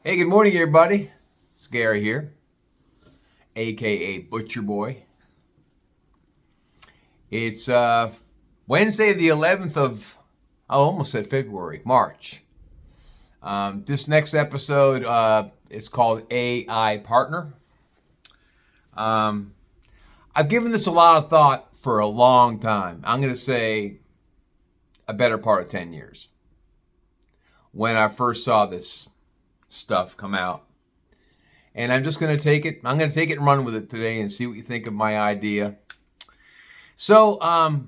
Hey, good morning, everybody. It's Gary here, aka Butcher Boy. It's Wednesday, the 11th of, I almost said February, March. This next episode is called AI Partner. I've given this a lot of thought for a long time. I'm going to say a better part of 10 years. When I first saw this stuff come out. And I'm just going to take it. I'm going to take it and run with it today and see what you think of my idea. So, a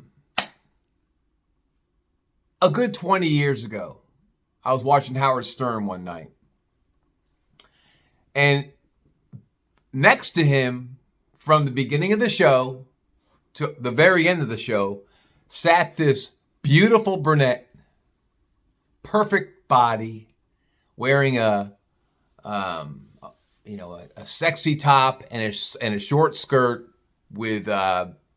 good 20 years ago, I was watching Howard Stern one night. And next to him, from the beginning of the show to the very end of the show, sat this beautiful brunette, perfect body, wearing a sexy top and a short skirt with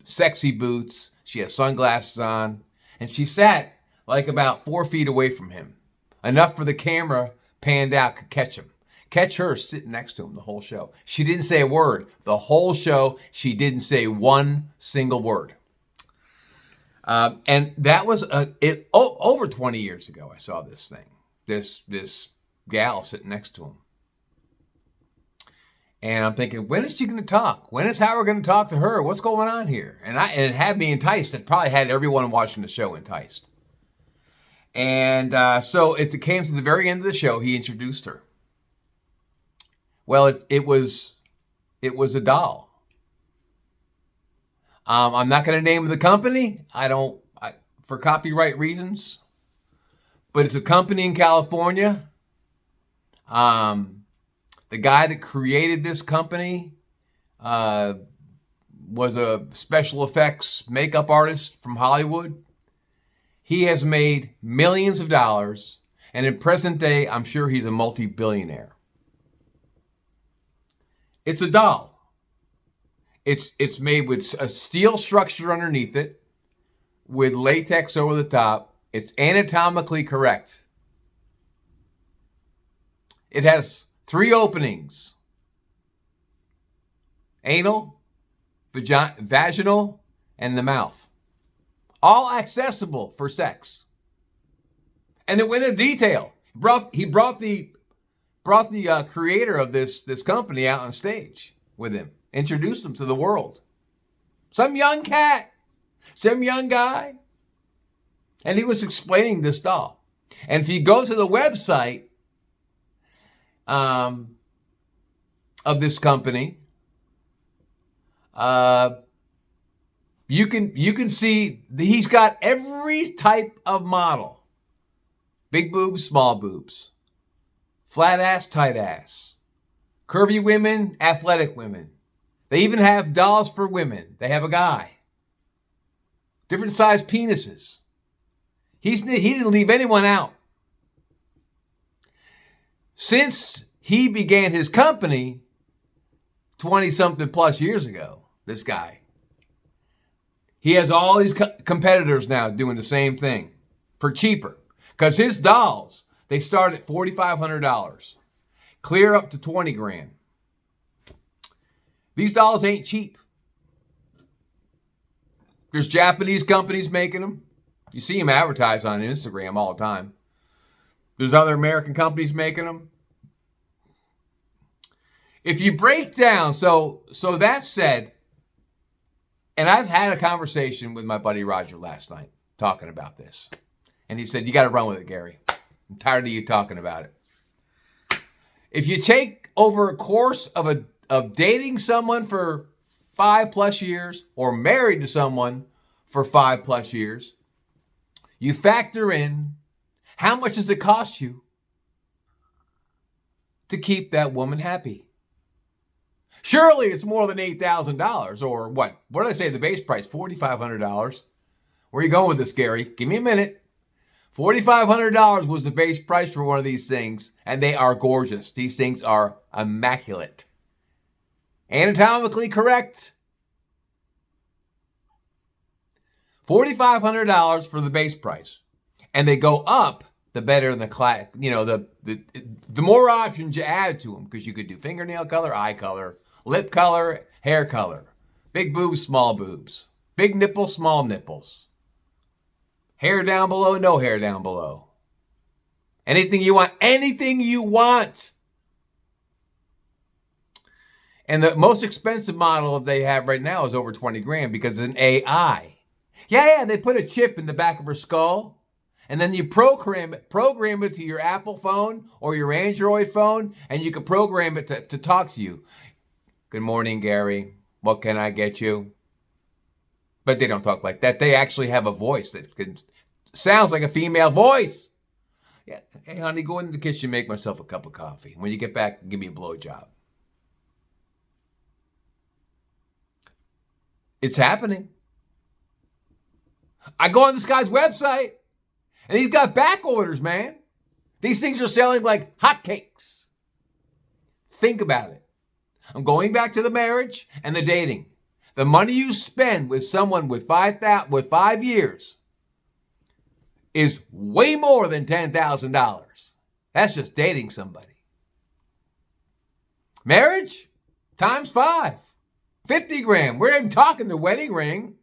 sexy boots. She has sunglasses on, and she sat like about 4 feet away from him, enough for the camera panned out could catch him. Catch her sitting next to him the whole show. She didn't say a word. The whole show, she didn't say one single word. And that was over 20 years ago. I saw this thing. This gal sitting next to him. And I'm thinking, when is she going to talk? When is Howard going to talk to her? What's going on here? And it had me enticed. It probably had everyone watching the show enticed. And so it came to the very end of the show. He introduced her. Well, it was a doll. I'm not going to name the company. For copyright reasons. But it's a company in California. The guy that created this company was a special effects makeup artist from Hollywood. He has made millions of dollars, and in present day, I'm sure he's a multi-billionaire. It's a doll. It's made with a steel structure underneath it, with latex over the top. It's anatomically correct. It has 3 openings: anal, vaginal, and the mouth. All accessible for sex. And it went into detail. He brought the creator of this company out on stage with him. Introduced him to the world. Some young cat. Some young guy. And he was explaining this doll. And if you go to the website of this company, you can see he's got every type of model: big boobs, small boobs, flat ass, tight ass, curvy women, athletic women. They even have dolls for women. They have a guy, different size penises. He didn't leave anyone out. Since he began his company 20-something plus years ago, this guy, he has all these competitors now doing the same thing for cheaper. Because his dolls, they start at $4,500, clear up to $20,000. These dolls ain't cheap. There's Japanese companies making them. You see them advertised on Instagram all the time. There's other American companies making them. If you break down, so that said, and I've had a conversation with my buddy Roger last night talking about this. And he said, you got to run with it, Gary. I'm tired of you talking about it. If you take over a course of dating someone for 5+ years or married to someone for 5+ years, you factor in how much does it cost you to keep that woman happy. Surely it's more than $8,000 or what? What did I say? The base price, $4,500. Where are you going with this, Gary? Give me a minute. $4,500 was the base price for one of these things, and they are gorgeous. These things are immaculate. Anatomically correct. $4,500 for the base price. And they go up the better the more options you add to them, because you could do fingernail color, eye color, lip color, hair color, big boobs, small boobs, big nipples, small nipples, hair down below, no hair down below. Anything you want, anything you want. And the most expensive model they have right now is over 20 grand because it's an AI. Yeah, they put a chip in the back of her skull, and then you program it to your Apple phone or your Android phone, and you can program it to talk to you. Good morning, Gary. What can I get you? But they don't talk like that. They actually have a voice that sounds like a female voice. Yeah. Hey, honey, go into the kitchen, make myself a cup of coffee. When you get back, give me a blowjob. It's happening. I go on this guy's website, and he's got back orders, man. These things are selling like hotcakes. Think about it. I'm going back to the marriage and the dating. The money you spend with someone with 5 years is way more than $10,000. That's just dating somebody. Marriage times 5. 50 grand. We're even talking the wedding ring.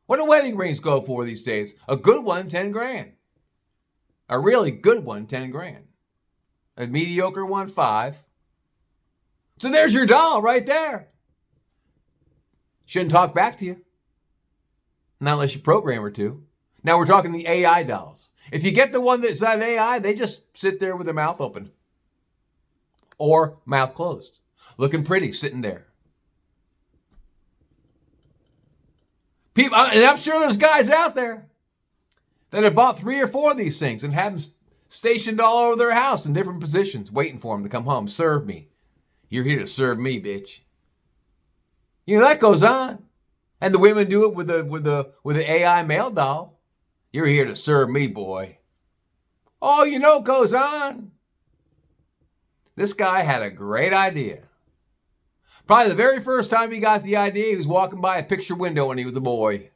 What do wedding rings go for these days? A good one, 10 grand. A really good one, 10 grand. A mediocre one, 5. So there's your doll right there. Shouldn't talk back to you. Not unless you program her to. Now we're talking the AI dolls. If you get the one that's not AI, they just sit there with their mouth open. Or mouth closed. Looking pretty, sitting there. People, and I'm sure there's guys out there that have bought 3 or 4 of these things and have them stationed all over their house in different positions, waiting for them to come home. Serve me. You're here to serve me, bitch. You know, that goes on. And the women do it with the AI male doll. You're here to serve me, boy. Oh, you know, it goes on. This guy had a great idea. Probably the very first time he got the idea, he was walking by a picture window when he was a boy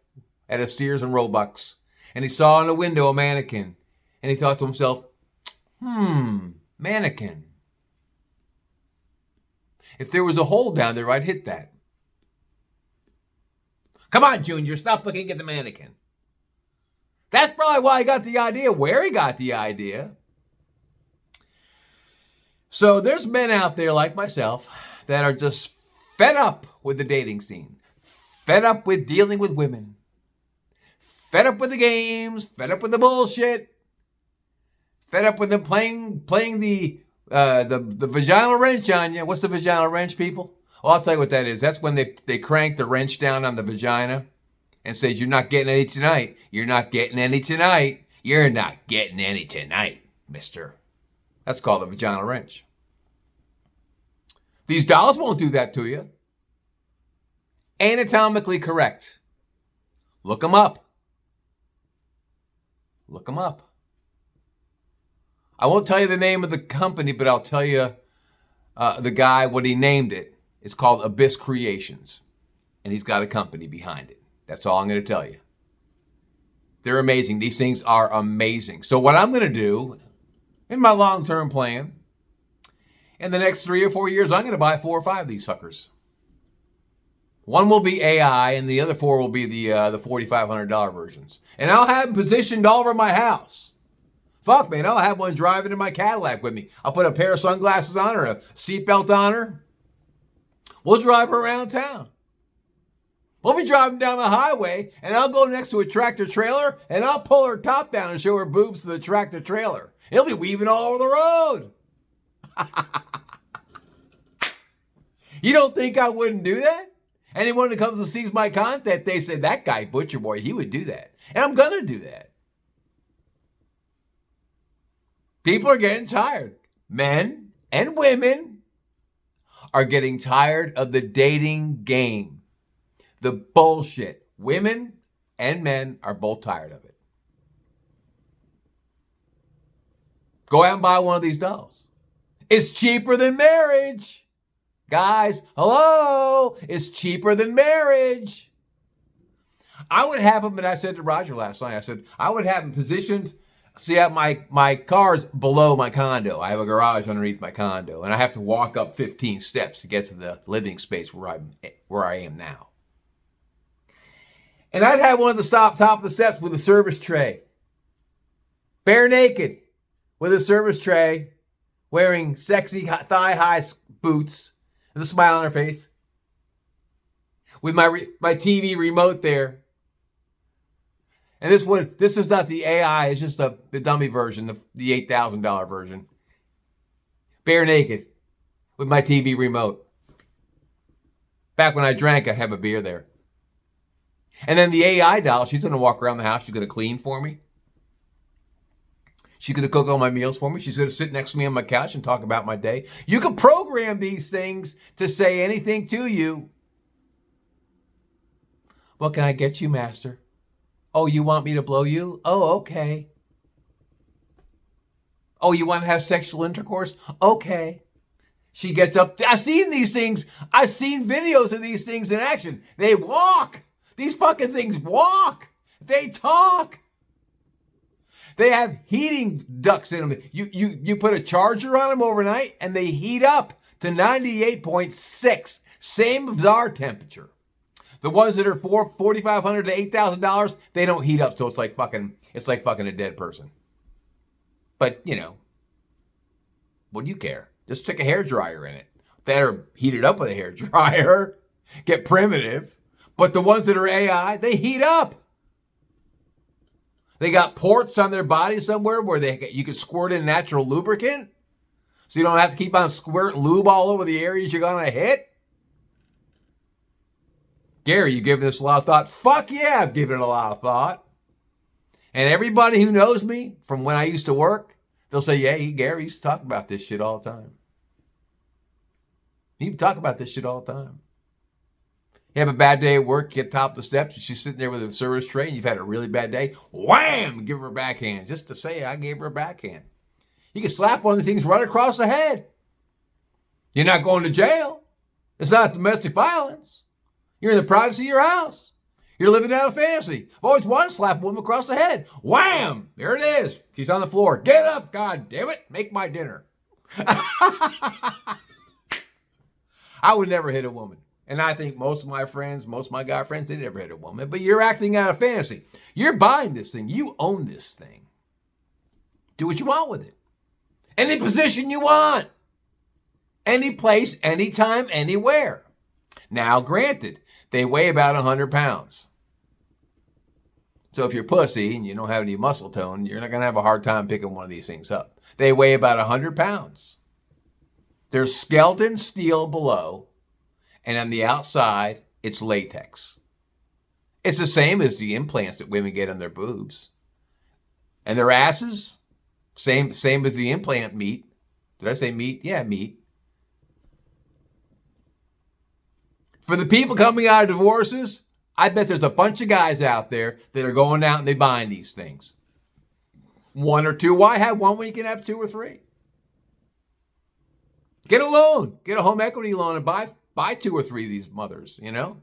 at a Sears and Roebuck's. And he saw in the window a mannequin. And he thought to himself, mannequin. If there was a hole down there, I'd hit that. Come on, Junior, stop looking at the mannequin. That's probably why he got the idea, where he got the idea. So there's men out there like myself that are just fed up with the dating scene, fed up with dealing with women, fed up with the games, fed up with the bullshit, fed up with them playing the vaginal wrench on you. What's the vaginal wrench, people? Well, I'll tell you what that is. That's when they crank the wrench down on the vagina and says, you're not getting any tonight. You're not getting any tonight. You're not getting any tonight, mister. That's called a vaginal wrench. These dolls won't do that to you. Anatomically correct. Look them up. Look them up. I won't tell you the name of the company, but I'll tell you the guy, what he named it. It's called Abyss Creations. And he's got a company behind it. That's all I'm going to tell you. They're amazing. These things are amazing. So what I'm going to do in my long-term plan, in the next 3 or 4 years, I'm going to buy 4 or 5 of these suckers. One will be AI, and the other 4 will be the $4,500 versions. And I'll have them positioned all over my house. Fuck, man, I'll have one driving in my Cadillac with me. I'll put a pair of sunglasses on her, a seatbelt on her. We'll drive her around town. We'll be driving down the highway, and I'll go next to a tractor trailer, and I'll pull her top down and show her boobs to the tractor trailer. It'll be weaving all over the road. You don't think I wouldn't do that? Anyone that comes and sees my content, they say, that guy, Butcher Boy, he would do that. And I'm going to do that. People are getting tired. Men and women are getting tired of the dating game. The bullshit. Women and men are both tired of it. Go out and buy one of these dolls. It's cheaper than marriage. Guys, hello, it's cheaper than marriage. I would have them, and I said to Roger last night, I said, I would have them positioned See, my car's below my condo. I have a garage underneath my condo, and I have to walk up 15 steps to get to the living space where I am now. And I'd have one of the top of the steps with a service tray, bare naked, with a service tray, wearing sexy thigh-high boots, with a smile on her face, with my TV remote there. And this is not the AI, it's just the dummy version, the $8,000 version. Bare naked, with my TV remote. Back when I drank, I'd have a beer there. And then the AI doll, she's going to walk around the house. She's going to clean for me. She's going to cook all my meals for me. She's going to sit next to me on my couch and talk about my day. You can program these things to say anything to you. What can I get you, master? Oh, you want me to blow you? Oh, okay. Oh, you want to have sexual intercourse? Okay. She gets up. I've seen these things. I've seen videos of these things in action. They walk. These fucking things walk. They talk. They have heating ducts in them. You put a charger on them overnight and they heat up to 98.6. Same as our temperature. The ones that are $4,500 to $8,000, they don't heat up, so it's like fucking a dead person. But, you know, what do you care? Just stick a hairdryer in it. That are heated up with a hairdryer. Get primitive. But the ones that are AI, they heat up. They got ports on their body somewhere where you can squirt in natural lubricant. So you don't have to keep on squirting lube all over the areas you're going to hit. Gary, you giving this a lot of thought? Fuck yeah, I've given it a lot of thought. And everybody who knows me from when I used to work, they'll say, yeah, Gary used to talk about this shit all the time. He would talk about this shit all the time. You have a bad day at work, you get top of the steps, and she's sitting there with a service tray, and you've had a really bad day. Wham! Give her a backhand, just to say I gave her a backhand. You can slap one of these things right across the head. You're not going to jail. It's not domestic violence. You're in the privacy of your house. You're living out a fantasy. I've always wanted to slap a woman across the head. Wham! There it is. She's on the floor. Get up, God damn it. Make my dinner. I would never hit a woman. And I think most of my guy friends, they never hit a woman. But you're acting out of fantasy. You're buying this thing. You own this thing. Do what you want with it. Any position you want. Any place, anytime, anywhere. Now, granted, they weigh about 100 pounds. So if you're pussy and you don't have any muscle tone, you're not going to have a hard time picking one of these things up. They weigh about 100 pounds. There's skeleton steel below. And on the outside, it's latex. It's the same as the implants that women get on their boobs. And their asses, same as the implant meat. Did I say meat? Yeah, meat. For the people coming out of divorces, I bet there's a bunch of guys out there that are going out and they buying these things. One or two. Why have one when you can have two or three? Get a loan. Get a home equity loan and buy two or three of these mothers, you know?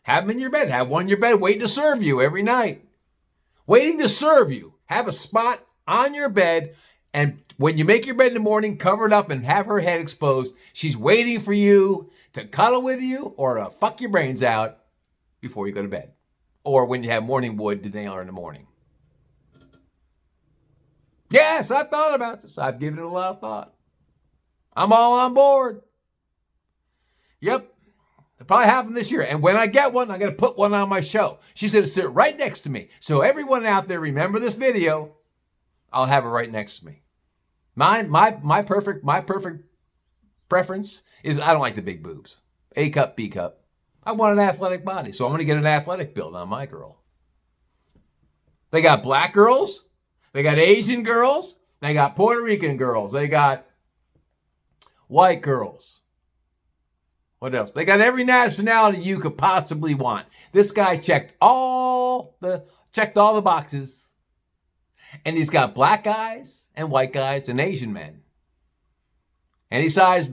Have them in your bed. Have one in your bed waiting to serve you every night. Waiting to serve you. Have a spot on your bed, and when you make your bed in the morning, cover it up and have her head exposed. She's waiting for you to cuddle with you or to fuck your brains out before you go to bed. Or when you have morning wood to nail her in the morning. Yes, I've thought about this. I've given it a lot of thought. I'm all on board. Yep. It'll probably happen this year. And when I get one, I'm going to put one on my show. She's going to sit right next to me. So everyone out there, remember this video. I'll have her right next to me. My perfect preference is I don't like the big boobs. A cup, B cup. I want an athletic body. So I'm going to get an athletic build on my girl. They got black girls. They got Asian girls. They got Puerto Rican girls. They got white girls. What else? They got every nationality you could possibly want. This guy checked all the boxes. And he's got black guys and white guys and Asian men. Any size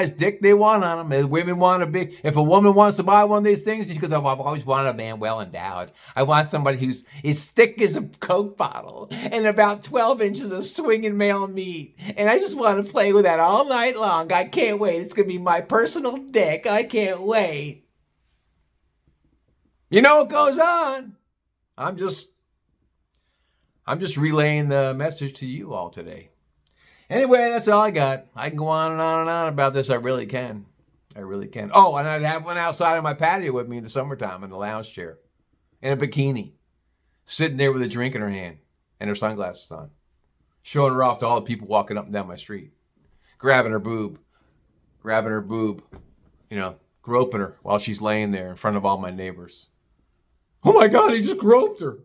dick they want on them. If women want a big, if a woman wants to buy one of these things, she goes, oh, I've always wanted a man well endowed. I want somebody who's as thick as a Coke bottle and about 12 inches of swinging male meat. And I just want to play with that all night long. I can't wait. It's going to be my personal dick. I can't wait. You know what goes on? I'm just relaying the message to you all today. Anyway, that's all I got. I can go on and on and on about this. I really can. Oh, and I'd have one outside on my patio with me in the summertime in the lounge chair, in a bikini, sitting there with a drink in her hand and her sunglasses on, showing her off to all the people walking up and down my street, grabbing her boob, you know, groping her while she's laying there in front of all my neighbors. Oh my God, he just groped her.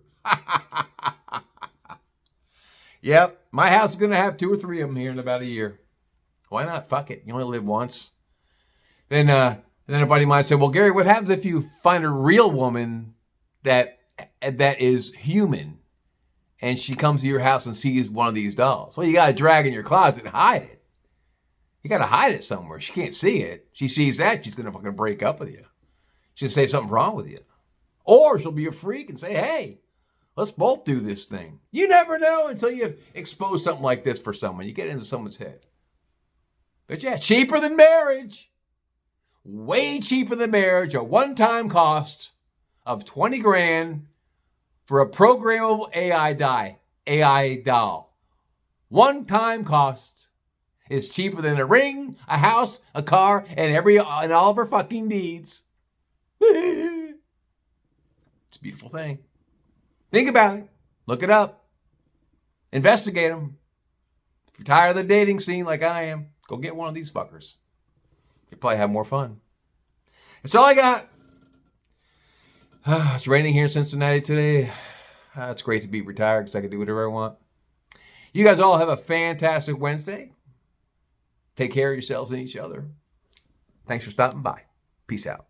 Yep, my house is going to have 2 or 3 of them here in about a year. Why not? Fuck it. You only live once. Then a buddy might say, well, Gary, what happens if you find a real woman that is human and she comes to your house and sees one of these dolls? Well, you got to drag in your closet and hide it. You got to hide it somewhere. She can't see it. She sees that, she's going to fucking break up with you. She'll say something's wrong with you. Or she'll be a freak and say, hey, let's both do this thing. You never know until you expose something like this for someone. You get into someone's head. But yeah, cheaper than marriage. Way cheaper than marriage. A one-time cost of 20 grand for a programmable AI doll. One-time cost is cheaper than a ring, a house, a car, and all of her fucking needs. It's a beautiful thing. Think about it. Look it up. Investigate them. If you're tired of the dating scene like I am, go get one of these fuckers. You'll probably have more fun. That's all I got. It's raining here in Cincinnati today. It's great to be retired because I can do whatever I want. You guys all have a fantastic Wednesday. Take care of yourselves and each other. Thanks for stopping by. Peace out.